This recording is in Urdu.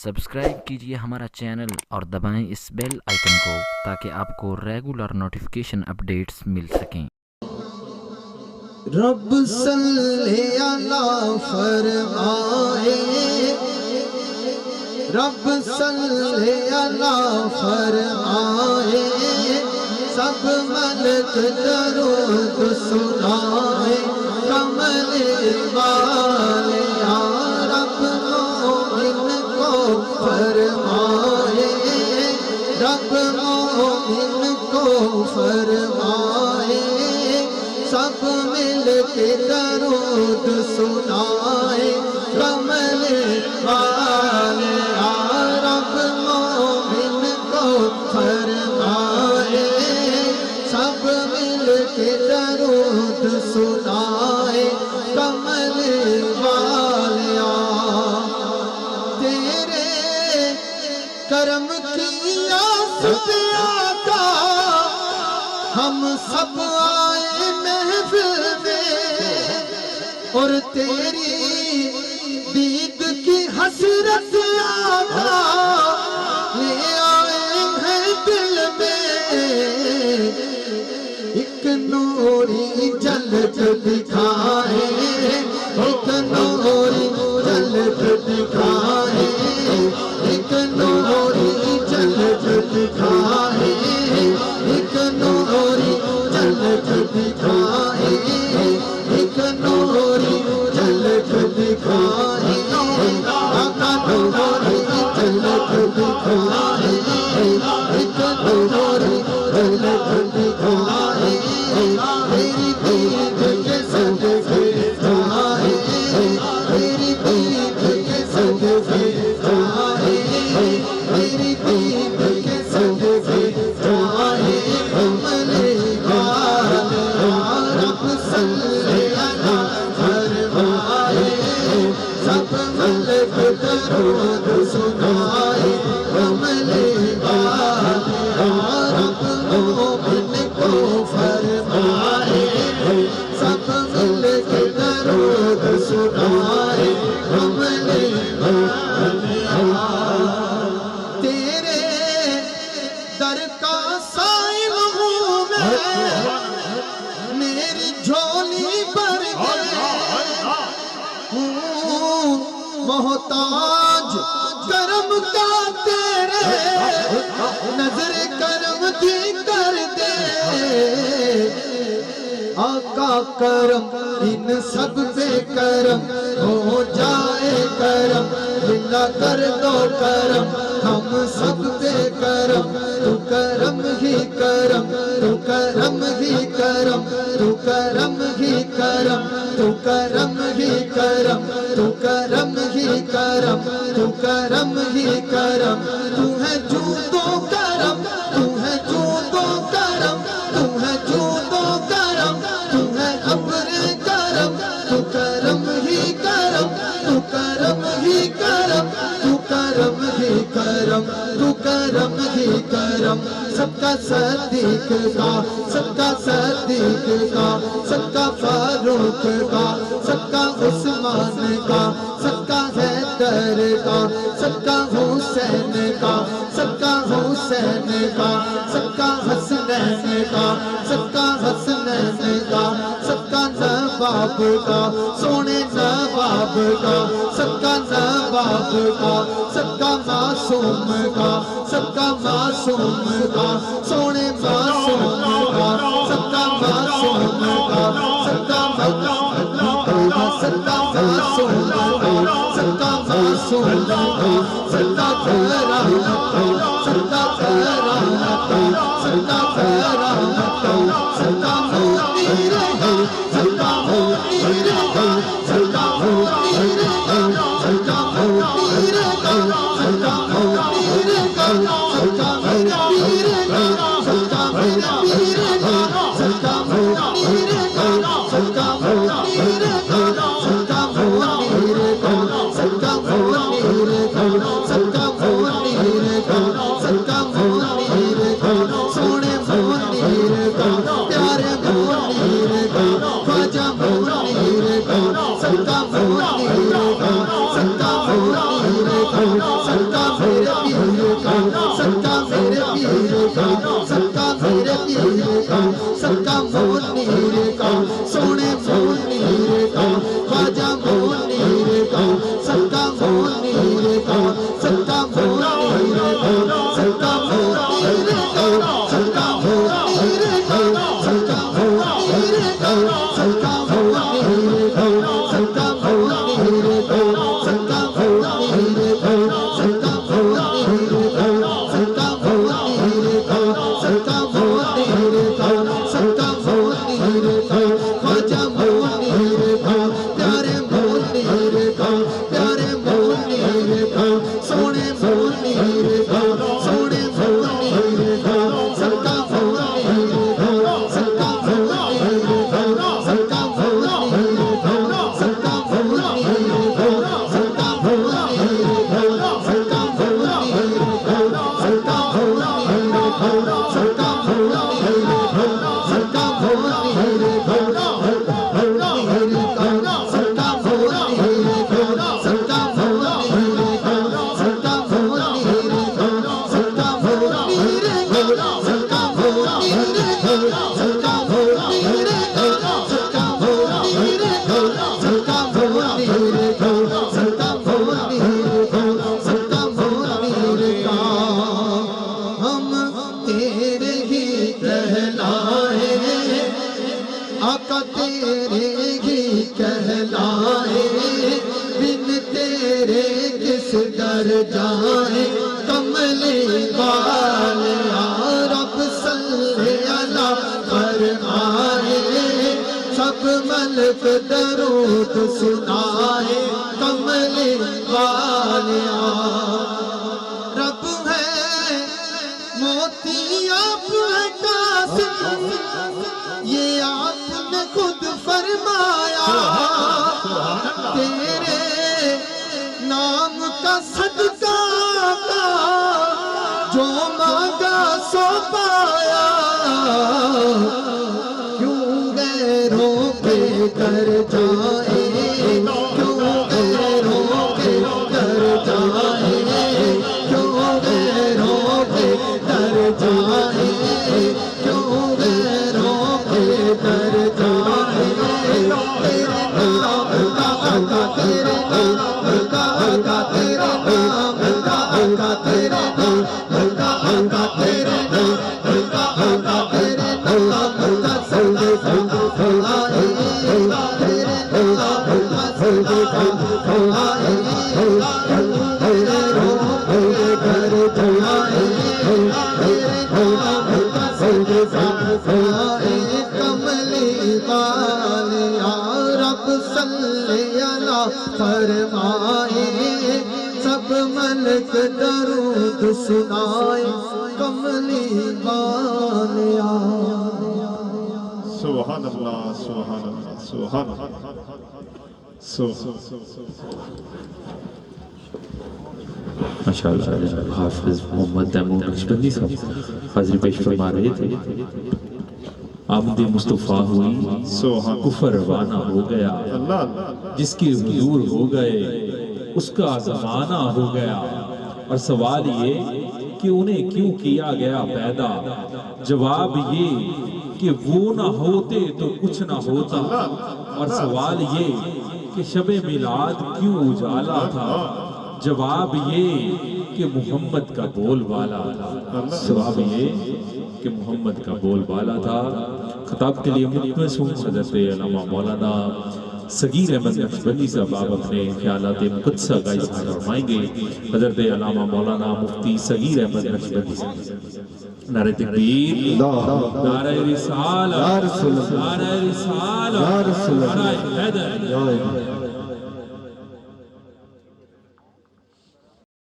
سبسکرائب کیجئے ہمارا چینل اور دبائیں اس بیل آئیکن کو تاکہ آپ کو ریگولر نوٹیفیکیشن اپڈیٹس مل سکیں۔ رب صلی اللہ فرمائے، رب صلی اللہ فرمائے، سب ملک درود سنائے، کمل اقبال یا رب مومن کو فرمائے، رب مومن کو فرمائے، سب مل کے درود سنائے، کمل اقبال یا رب مومن کو فرمائے، سب مل کے درود سنائے، کمل اقبال یا تیرے کرم کی آفت آقا ہم سب آئے محفل میں، اور تیری دید کی حسرت آقا لے آئے ہیں دل میں، ایک نوری جلد دکھائے، ایک نوری جلد دکھائے، ایک نوری جلد دکھائے، ایک نوری جلد دکھائے، ایک نوری جلد دکھائے، آقا نوری جلد دکھائے، ایک نوری جلد دکھائے، میری دید کے سنگ دکھائے، میری دید کے سنگ دکھائے، میری دید کے سنگ دکھائے، کمل اقبال یا رب صلی اللہ فرمائے، سب ملک درود سنائے، کمل اقبال یا رب مومن کو فرمائے، سب ملک درود سنائے، کمل اقبال تیرے در کا سائل ہوں میں، میری جھولی بھر گئے، ہوں محتاج کرم کا تیرے، نظر کرم دی کر دے، آقا کرم ان سب پہ کرم ہو جائے کرم، للہ کر دو کرم ہم سب پہ کرم، تو کرم ہی کرم، تو کرم ہی کرم، تو کرم ہی کرم، تو کرم ہی کرم، تو کرم ہی کرم، تو کرم ہی کرم، تو ہے جو تو کرم، تو ہے جو تو کرم، تو ہے جو تو کرم، تو ہے ابر کرم، تو کرم ہی کرم، تو کرم ہی کرم، تو کرم ہی کرم، تو کرم ہی کرم، سب کا صدیق کا، سب کا صدیق کا، سب کا فاروق کا، سب کا عثمان کا، سب کا حیدر کا، سب کا حسین کا، سب کا حسین کا، سب کا حسنین کا، سب کا حسنین کا، سب کا نواب کا، سونے نواب کا، سب کا نواب کا، سب کا معصوم کا، سب کا معصوم کا، سونے معصوم کا، سب کا معصوم کا، سب کا معصوم کا، سب کا معصوم کا، سب کا معصوم کا، سب کا کرامت کا، سب کا کرامت کا، سب کا کرامت کا، سب کا منیر ہے، سب کا منیر ہے، سب کا منیر ہے، سب کا منیر ہے، سب کا منیر ہے، سب کا منیر ہے، سب کا منیر ہے، سب کا منیر ہے، سب کا منیر ہے، سب کا منیر ہے، سب کا منیر ہے، سب کا منیر ہے، سب کا منیر ہے، سونے منیر ہے، پیارے منیر ہے، خواجہ منیر ہے، سب کا منیر ہے، سب کا منیر ہے، صدقہ میرے پیر کا صدقہ میرے پیر کا صدقہ میرے پیر کا صدقہ منیر کا سونے منیر کا خواجہ منیر کا صدقہ منیر کا صدقہ منیر کا صدقہ منیر کا صدقہ منیر کا صدقہ منیر کا صدقہ منیر کا صدقہ منیر کا صدقہ منیر کا صدقہ منیر کا صدقہ منیر کا صدقہ منیر کا صدقہ منیر کا خواجہ منیر کا پیارے منیر کا پیارے منیر کا سونے منیر کا سونے منیر کا صدقہ منیر کا صدقہ منیر کا صدقہ منیر کا صدقہ منیر کا صدقہ منیر کا صدقہ منیر کا صدقہ منیر کا صدقہ منیر کا صدقہ منیر کا صدقہ منیر کا صدقہ منیر کا صدقہ منیر کا صدقہ منیر کا صدقہ منیر کا صدقہ منیر کا صدقہ منیر کا صدقہ منیر کا صدقہ منیر کا صدقہ منیر کا ہم تیرے ہی کہلائے آقا تیرے ہی کہلائے بن تیرے کس در جائے کملی والے رب صلی اللہ فرمائے سب ملک درود سنائے کملی والے رب ہے موتی آپ ہے قاسم یہ آپ نے خود فرمایا تیرے نام کا صدقہ کا جو مانگا سو پایا کیوں غیروں کے در جائے کیوں غیروں کے در جائے کیوں غیروں کے در جائے کیوں غیروں کے در جائے تیرے نام کا آقا تیرے نام کا آقا تیرے نام کا آقا تیرے نام کا آقا تیرے نام کا آقا تیرے نام کا سنگ سنگ آئے تیرے نام کا سنگ سنگ آئے تیرے روح میرے گھر جائے تیرے نام کا سنگ سنگ آئے کملی والے رب صلی اللہ فرمائے سب ملک درود سنائے کملی والے سبحان اللہ سبحان اللہ سبحان اللہ ماشاءاللہ حافظ محمد تیمور نقشبندی صاحب حاضری پیش فرما رہے تھے آمد مصطفیٰ ہوئی کفر روانہ ہو گیا جس کے حضور ہو گئے اس کا زمانہ ہو گیا اور سوال یہ کہ انہیں کیوں کیا گیا پیدا جواب یہ کہ وہ نہ ہوتے تو کچھ نہ ہوتا اور سوال یہ کہ شب میلاد کیوں اجالا تھا جواب یہ کہ محمد کا بول بالا تھا جواب یہ کہ محمد کا بول بالا تھا خطاب کے لیے مدمس ہوں حضرت علامہ مولانا صغیر احمد نقشبندی صاحب آپ اپنے خیالات مقدسہ کا اظہار فرمائیں گے حضرت علامہ مولانا مفتی صغیر احمد نقشبندی صاحب نعرہ تکبیر نعرہ رسالہ نعرہ رسالہ نعرہ حیدر